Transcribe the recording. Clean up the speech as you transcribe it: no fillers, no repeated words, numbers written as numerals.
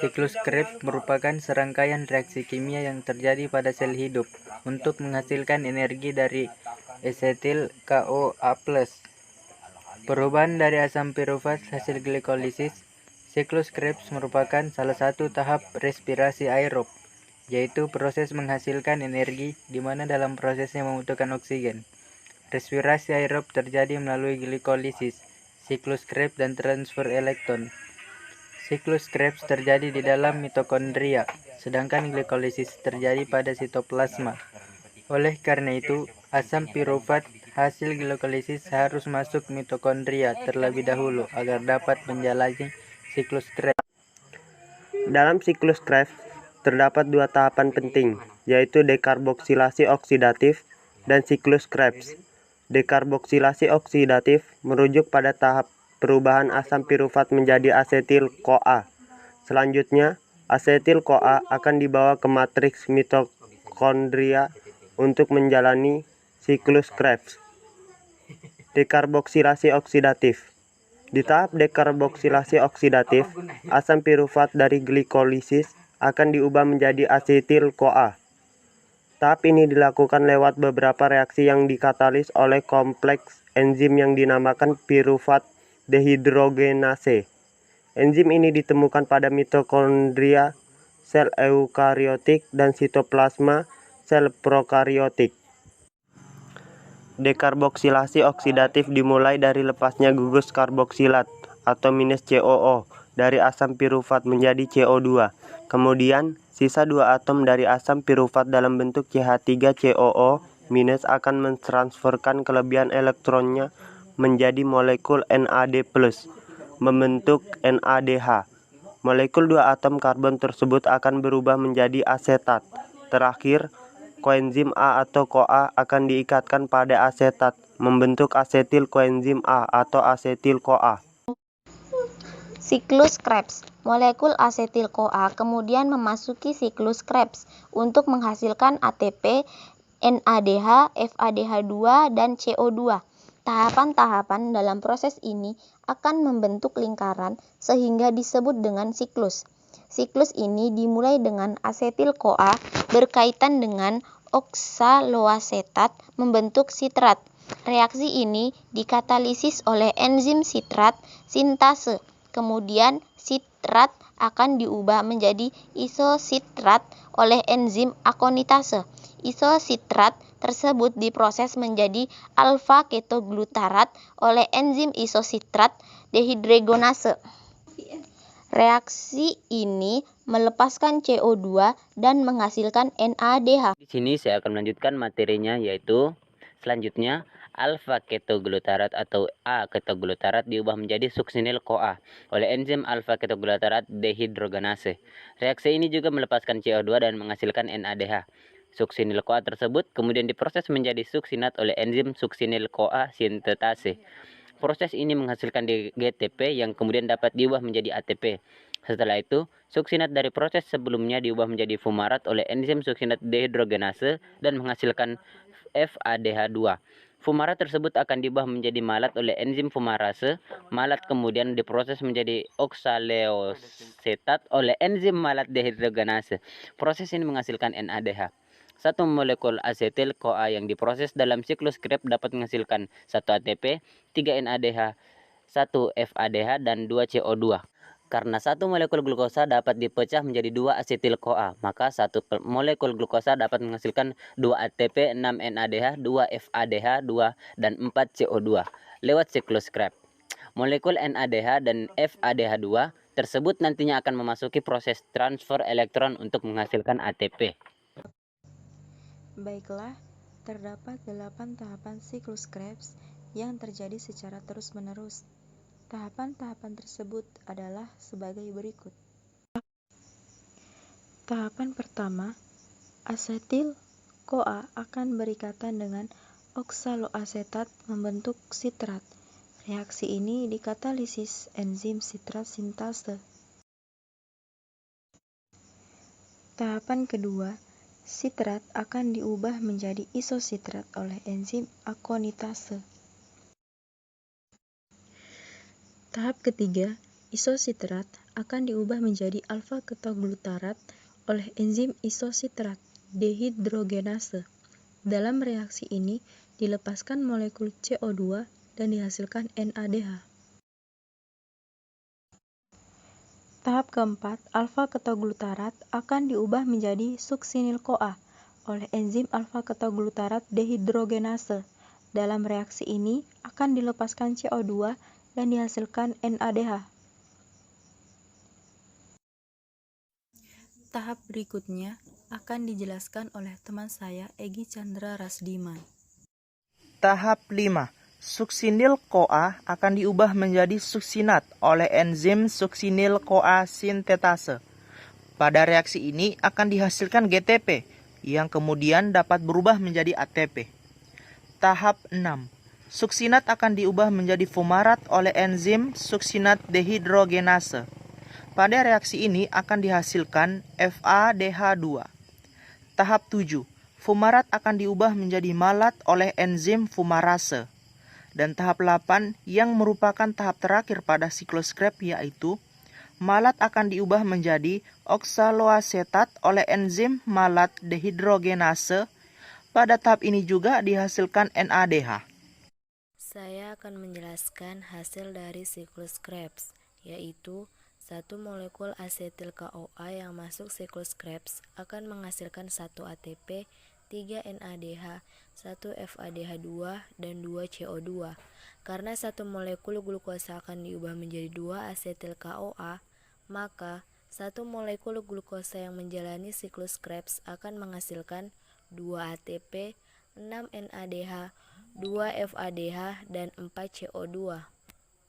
Siklus Krebs merupakan serangkaian reaksi kimia yang terjadi pada sel hidup untuk menghasilkan energi dari asetil CoA+. Perubahan dari asam pirufat hasil glikolisis. Siklus Krebs merupakan salah satu tahap respirasi aerob, yaitu proses menghasilkan energi di mana dalam prosesnya membutuhkan oksigen. Respirasi aerob terjadi melalui glikolisis, siklus Krebs dan transfer elektron. Siklus Krebs terjadi di dalam mitokondria, sedangkan glikolisis terjadi pada sitoplasma. Oleh karena itu, asam pirufat hasil glikolisis harus masuk mitokondria terlebih dahulu agar dapat menjalani siklus Krebs. Dalam siklus Krebs terdapat dua tahapan penting, yaitu dekarboksilasi oksidatif dan siklus Krebs. Dekarboksilasi oksidatif merujuk pada tahap perubahan asam pirufat menjadi asetil CoA. Selanjutnya, asetil CoA akan dibawa ke matriks mitokondria untuk menjalani siklus Krebs. Dekarboksilasi oksidatif. Di tahap dekarboksilasi oksidatif, asam pirufat dari glikolisis akan diubah menjadi asetil CoA. Tahap ini dilakukan lewat beberapa reaksi yang dikatalis oleh kompleks enzim yang dinamakan pirufat dehidrogenase. Enzim ini ditemukan pada mitokondria sel eukariotik dan sitoplasma sel prokariotik. Dekarboksilasi oksidatif dimulai dari lepasnya gugus karboksilat atau -CoO dari asam pirufat menjadi CO2. Kemudian, sisa dua atom dari asam pirufat dalam bentuk CH3CoO- akan mentransferkan kelebihan elektronnya menjadi molekul NAD+, membentuk NADH. Molekul dua atom karbon tersebut akan berubah menjadi asetat. Terakhir, koenzim A atau CoA akan diikatkan pada asetat, membentuk asetil koenzim A atau asetil CoA. Siklus Krebs. Molekul asetil CoA kemudian memasuki siklus Krebs untuk menghasilkan ATP, NADH, FADH2, dan CO2. Tahapan-tahapan dalam proses ini akan membentuk lingkaran sehingga disebut dengan siklus. Siklus ini dimulai dengan asetil CoA berkaitan dengan oksaloasetat membentuk sitrat. Reaksi ini dikatalisis oleh enzim sitrat sintase. Kemudian sitrat akan diubah menjadi isositrat oleh enzim akonitase. Isositrat tersebut diproses menjadi alfa-ketoglutarat oleh enzim isositrat dehidrogenase. Reaksi ini melepaskan CO2 dan menghasilkan NADH. Di sini saya akan melanjutkan materinya, yaitu selanjutnya alfa-ketoglutarat atau A-ketoglutarat diubah menjadi suksinil CoA oleh enzim alfa-ketoglutarat dehidrogenase. Reaksi ini juga melepaskan CO2 dan menghasilkan NADH. Suksinil CoA tersebut kemudian diproses menjadi suksinat oleh enzim suksinil CoA sintetase. Proses ini menghasilkan GTP yang kemudian dapat diubah menjadi ATP. Setelah itu, suksinat dari proses sebelumnya diubah menjadi fumarat oleh enzim suksinat dehidrogenase dan menghasilkan FADH2. Fumarat tersebut akan diubah menjadi malat oleh enzim fumarase. Malat kemudian diproses menjadi oksaleosetat oleh enzim malat dehidrogenase. Proses ini menghasilkan NADH. Satu molekul asetil CoA yang diproses dalam siklus Krebs dapat menghasilkan 1 ATP, 3 NADH, 1 FADH, dan 2 CO2. Karena satu molekul glukosa dapat dipecah menjadi 2 asetil CoA, maka satu molekul glukosa dapat menghasilkan 2 ATP, 6 NADH, 2 FADH, 2, dan 4 CO2 lewat siklus Krebs. Molekul NADH dan FADH2 tersebut nantinya akan memasuki proses transfer elektron untuk menghasilkan ATP. Baiklah, terdapat 8 tahapan siklus Krebs yang terjadi secara terus-menerus. Tahapan-tahapan tersebut adalah sebagai berikut. Tahapan pertama, asetil CoA akan berikatan dengan oksaloasetat membentuk sitrat. Reaksi ini dikatalisis enzim sitrat sintase. Tahapan kedua, sitrat akan diubah menjadi isositrat oleh enzim akonitase. Tahap ketiga, isositrat akan diubah menjadi alfa-ketoglutarat oleh enzim isositrat dehidrogenase. Dalam reaksi ini dilepaskan molekul CO2 dan dihasilkan NADH. Tahap keempat, alfa-ketoglutarat akan diubah menjadi suksinil-CoA oleh enzim alfa-ketoglutarat dehidrogenase. Dalam reaksi ini akan dilepaskan CO2 dan dihasilkan NADH. Tahap berikutnya akan dijelaskan oleh teman saya Egi Chandra Rasdiman. Tahap 5. Suksinil-CoA akan diubah menjadi suksinat oleh enzim suksinil-CoA sintetase. Pada reaksi ini akan dihasilkan GTP yang kemudian dapat berubah menjadi ATP. Tahap 6. Suksinat akan diubah menjadi fumarat oleh enzim suksinat dehidrogenase. Pada reaksi ini akan dihasilkan FADH2. Tahap 7. Fumarat akan diubah menjadi malat oleh enzim fumarase. Dan tahap 8 yang merupakan tahap terakhir pada siklus Krebs yaitu malat akan diubah menjadi oksaloasetat oleh enzim malat dehidrogenase. Pada tahap ini juga dihasilkan NADH. Saya akan menjelaskan hasil dari siklus Krebs, yaitu satu molekul asetil KOA yang masuk siklus Krebs akan menghasilkan 1 ATP, 3 NADH, 1 FADH2, dan 2 CO2. Karena satu molekul glukosa akan diubah menjadi 2 asetil KOA, maka satu molekul glukosa yang menjalani siklus Krebs akan menghasilkan 2 ATP, 6 NADH, 2 FADH, dan 4 CO2.